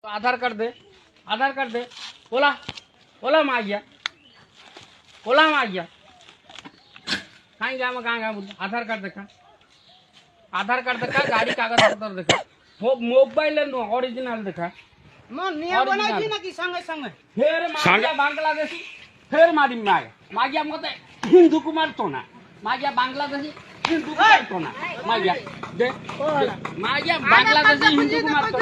आधार card दे बोला बोला मागिया कहीं गया मैं कहाँ गया बोल आधार कार्ड देखा गाड़ी कागज पत्र देखा मोबाइल ओरिजिनल देखा फिर मागिया बांग्लादेशी फिर मारी मागिया मत हिंदू कुमार तो ना मागिया बांग्लादेशी हिंदू कुमार तो ना मागिया दे मागिया बांग्लादेशी हिंदू कुमार तो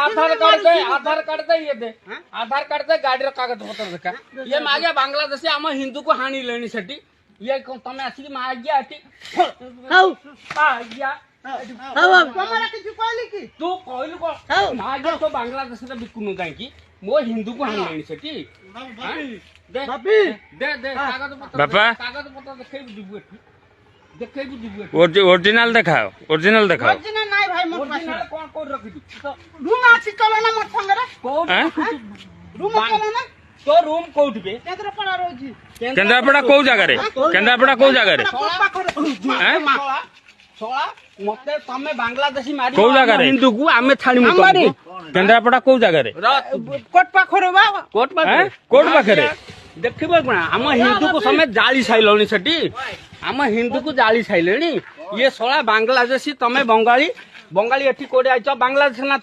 आधार कार्ड दे ये दे आधार कार्ड दे गाड़ी कागज पत्र देखा ये मागिया बांग्लादेशी आम हिंदू को हानि लेनी सेठी ये तमे आसी मागिया मागिया तू कहलु को मागिया तो बांग्लादेश रे बिकुनु काई मो हिंदू को हानि लेनी सेठी दे कागज पत्र देखेबु दिबु ओरिजिनल दिखाओ ओरिजिनल दिखाओ ओरिजिनल नाही भाई मोर पास कोन कोड रखी रूम आसी चलो ना मोर संग रे कोड रूम चलो ना तो रूम कोड बे केंद्रापड़ा रोजी केंद्रापड़ा को जगह रे केंद्रापड़ा को जगह रे हैं सोला मते तमे बांग्लादेशी मारी को जगह रे हिंदू को आमे छाणी मु केंद्रापड़ा को जगह रे कोट पाखरे बाबा कोट पाखरे देखिबो कोन हम हिंदू को समेत जाली साइलोनी सेठी हम हिंदू को जाली साइलेनी ये सोला बांग्लादेशी तमे बंगाली एठी कोडे आइछ बांग्लादेश ना